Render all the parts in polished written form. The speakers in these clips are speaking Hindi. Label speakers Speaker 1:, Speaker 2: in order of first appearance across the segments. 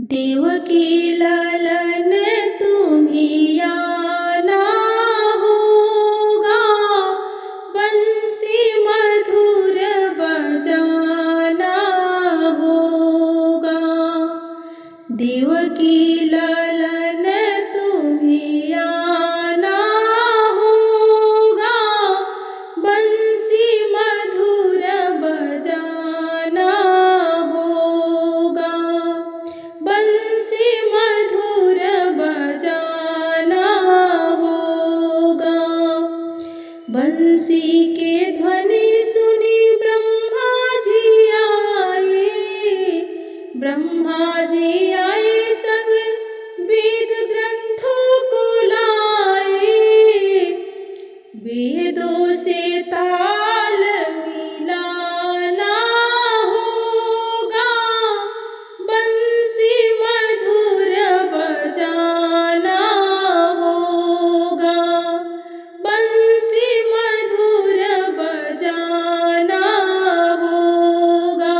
Speaker 1: देवकी लालन तुम्हीं आना होगा, बंसी मधुर बजाना होगा। देवकी लालन तुम्हीं आना होगा, बंसी मधुर बजाना होगा। बंसी मधुर बजाना होगा। बंसी के ध्वनि सुनी ब्रह्मा जी आए। ब्रह्मा जी आए संग वेद ग्रंथों को लाए। वेदों से ताल मिलाना होगा, बंसी मधुर बजाना होगा। बंसी मधुर बजाना होगा।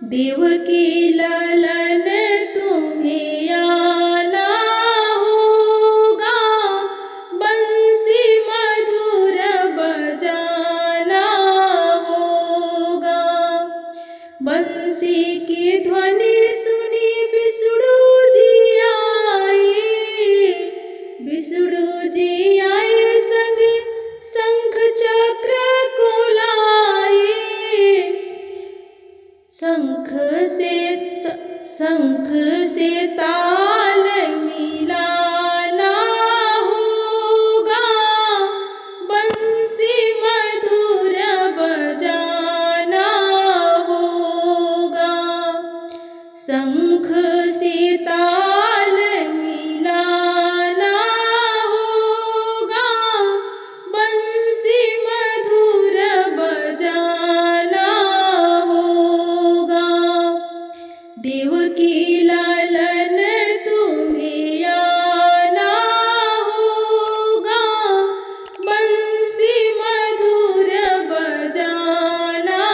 Speaker 1: देवकी लालन तुम्हीं आना होगा, बंसी मधुर बजाना होगा। बंसी की ध्वनि सुनी विष्णु जी आए। विष्णु जी आए संग शंख चक्र को लाए। शंख से ताल मिलाना होगा, बंसी मधुर बजाना होगा। शंख से ताल मिलाना होगा, बंसी मधुर बजाना होगा। देवकी लालन तुम्हीं आना होगा, बंसी मधुर बजाना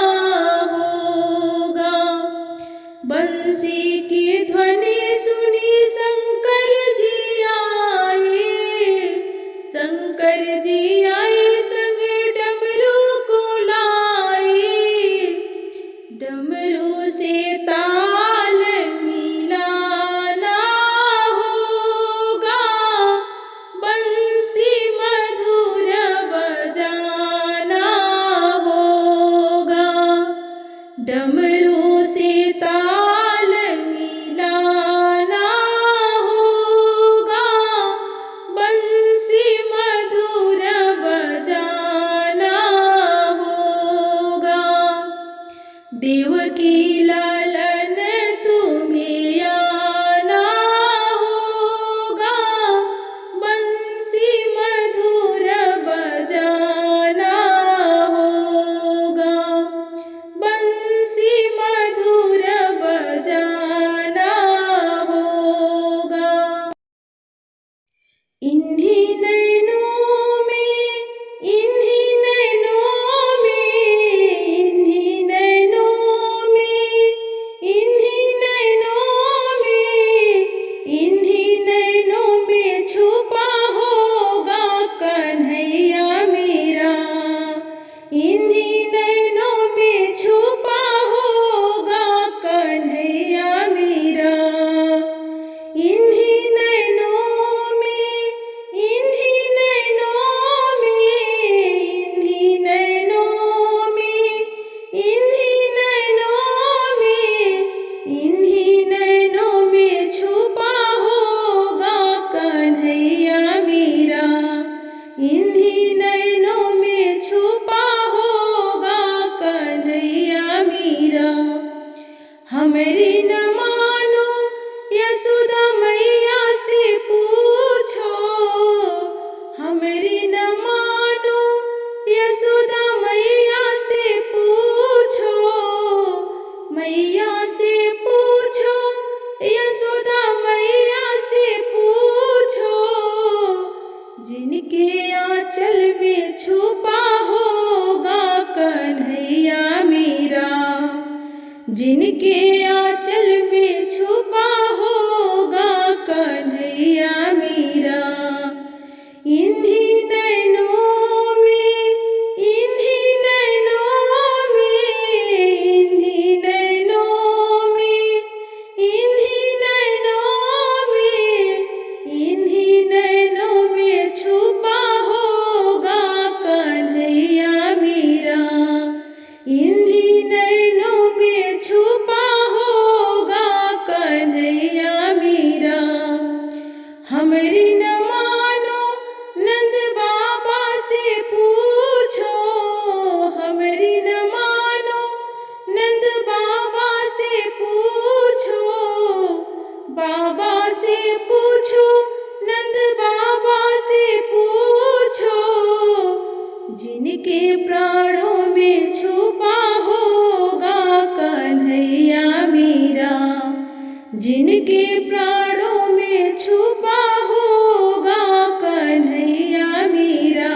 Speaker 1: होगा। बंसी की ध्वनि सुनी शंकर जी आए। शंकर जी आए संग डमरू को लाए। डमरू से ताल मिलाना होगा, बंसी मधुर बजाना होगा। डमरू से ताल मिलाना होगा, बंसी मधुर बजाना होगा। देवकी लालन तुम्हीं आना होगा, बंसी मधुर बजाना होगा। बंसी मधुर बजाना होगा। इन्हीं नैनों में, इन्हीं नैनों में, इन्हीं नैनों में, इन्हीं नैनों में, इन्हीं नैनों में छुपा होगा कन्हैया मेरा। इन्हीं नैनों में छुपा होगा कन्हैया मेरा। इन्हीं नैनों में, इन्हीं नैनों में, इन्हीं नैनों में, इन्हीं नैनों में, इन्हीं नैनों में छुपा होगा कन्हैया मेरा। इन्हीं नैनों में छुपा होगा कन्हैया मेरा। हमरी न मानो यशोदा मैया से पूछो। हमरी न मानो यशोदा मैया से पूछो। मैया से पूछो, यशोदा मैया से पूछो। जिनके आंचल में छुपा होगा कन्हैया मेरा। जिनके आंचल में छुपा जिनके प्राणों में छुपा होगा कन्हैया मेरा।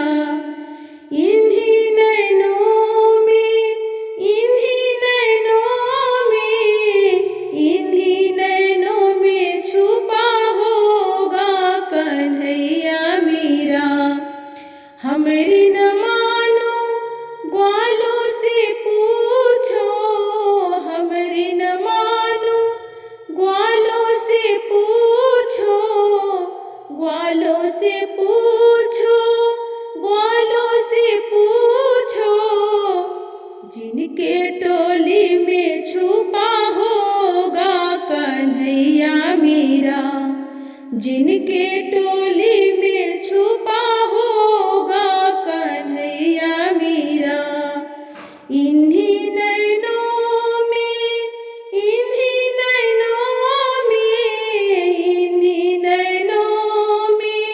Speaker 1: इन्हीं नैनों में, इन्हीं नैनों में, इन्हीं नैनों में छुपा होगा कन्हैया मेरा। हमरी न मानो ग्वालों से पूछो, हमरी न मानो ग्वालों से पूछो, ग्वालों से पूछो, ग्वालों से पूछो। जिनके टोली में छुपा होगा कन्हैया मेरा, जिनके टोली में छुपा होगा कन्हैया मेरा। इन्हीं नैनों में, इन्हीं नैनों में, इन्हीं नैनों में,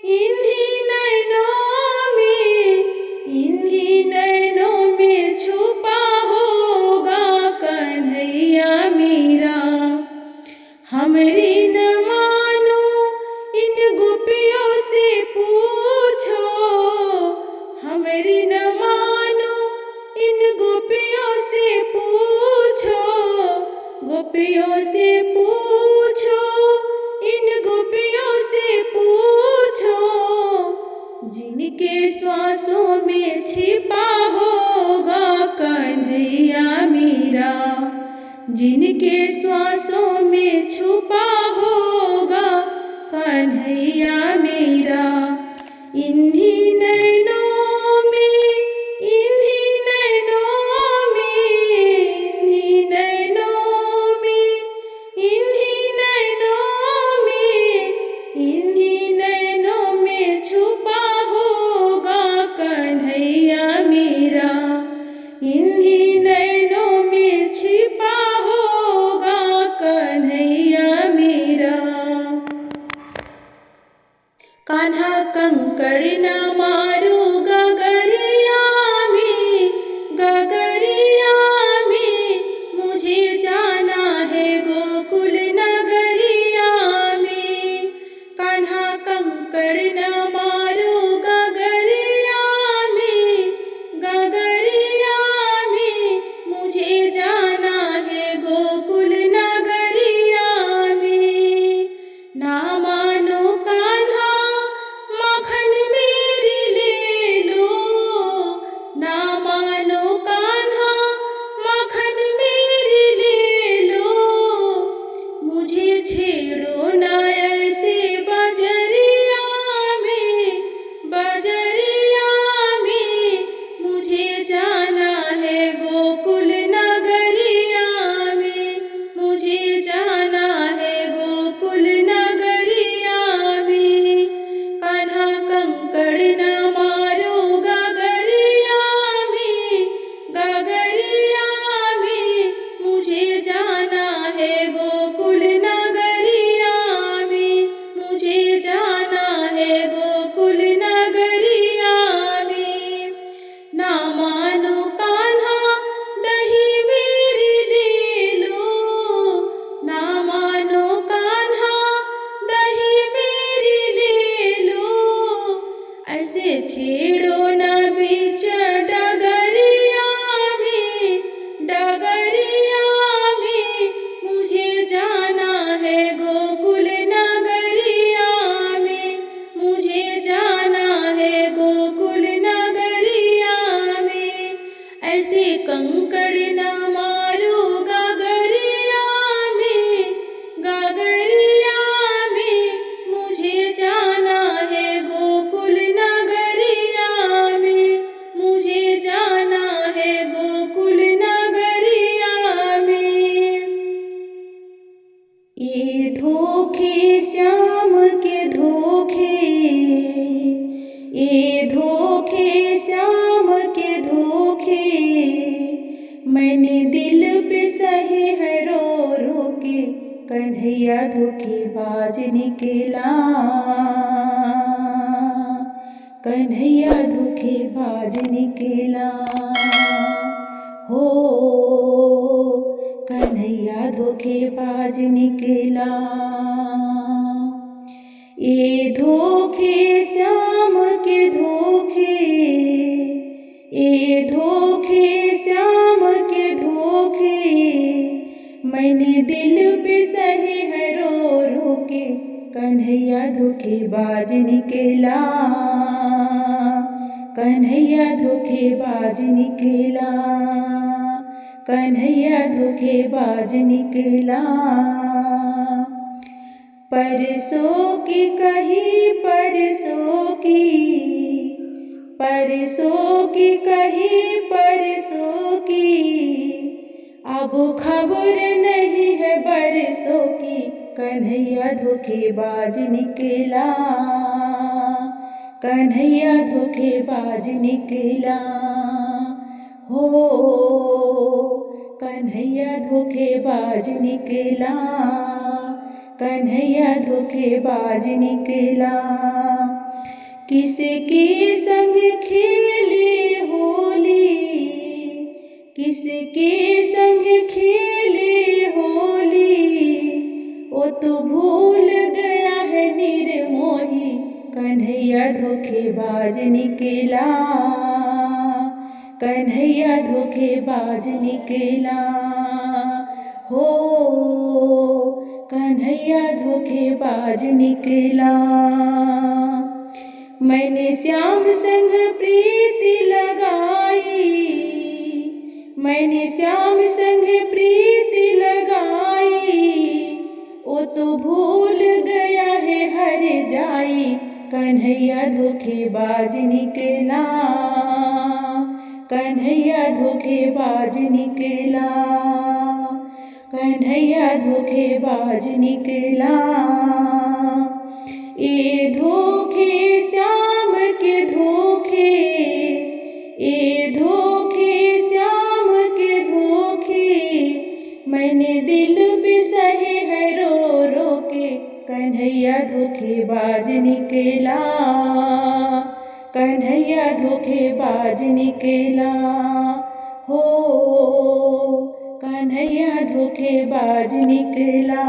Speaker 1: इन्हीं नैनों में, इन्हीं नैनों में छुपा होगा कन्हैया मेरा। हमरी न मानो इन गोपियों से पूछो, हमरी न मानो इन गोपियों से पूछो, गोपियों से पूछो, इन गोपियों से पूछो। जिनके श्वासों में छिपा होगा कन्हैया मेरा, जिनके श्वासों में छुपा होगा कन्हैया मेरा। इन्हीं नैनों में, इन्हीं नैनों में, इन्हीं नैनों में, इन्हीं नैनों में, इन्हीं नैनों में छुपा होगा कन्हैया मेरा। इन्हीं नैनों में छिपा होगा कन्हैया मेरा। कान्हा कंकड़ न मारो गगरिया में, गगरिया में, मुझे जाना है गोकुल नगरिया में। कान्हा कंकड़ न मारो गगरिया में, गगरिया में, मुझे जाना है गोकुल नगरिया में। ना मानो कान्हा माखन मेरी ले लो, ना मानो कान्हा माखन मेरी ले लो। मुझे छेड़ो ना ऐसे बजरिया में, बजरिया में, मुझे जाना है गोकुल नगरिया में, मुझे जाना है गोकुल नगरिया में। कान्हा कंकड़ न मारो गगरिया में, गगरिया में, मुझे जाना है गोकुल नगरिया में, मुझे जाना है गोकुल नगरिया में। ना मानो कान्हा दही मेरी ले लो, ना मानो कान्हा दही मेरी ले लो। ऐसे छेड़ो ना बीच डगरिया में, डगरिया में, मुझे जाना है गोकुल नगरिया में, मुझे जाना है गोकुल नगरिया में। ऐसे कंकड़ न मारो गगरिया में, गगरिया में, मुझे जाना है गोकुल नगरिया में, मुझे जाना है गोकुल नगरिया में। ये धोखे श्याम के धोखे, ये धोखे श्याम के धोखे, मैंने दिल पे सही है रो रो के। कन्हैया धोखेबाज निकला, कन्हैया धोखेबाज निकला हो, कन्हैया धोखेबाज निकला। ये धोखे श्याम के धोखे, ये धोखे श्याम के धोखे, मैंने दिल पे सहे है रो रो के। कन्हैया धोखेबाज निकला, कन्हैया धोखेबाज निकला, कन्हैया धोखेबाज निकला। परसों की कही परसों की, परसों की कही परसों की, अब खबर नहीं है बरसों की। कन्हैया धोखेबाज निकला, कन्हैया धोखेबाज निकला। हो कन्हैया धोखेबाज निकला, कन्हैया धोखेबाज निकला। किसके संग खेले होली, किसके संग खेले होली, वो तो भूल गया है निर्मोही। कन्हैया धोखेबाज निकला, कन्हैया धोखेबाज निकला। हो कन्हैया धोखेबाज निकला। मैंने श्याम संग प्रीति लगाई, मैंने श्याम संग प्रीति लगाई, वो तो भूल गया है हर जाई। कन्हैया धोखेबाज निकला, कन्हैया धोखेबाज निकला, कन्हैया धोखेबाज निकला। ये धोखे श्याम के धोखे, ये धोखे श्याम के धोखे, मैंने दिल पे सहे है रो रो के। कन्हैया धोखेबाज निकला, कन्हैया धोखेबाज निकला। हो कन्हैया धोखेबाज निकला।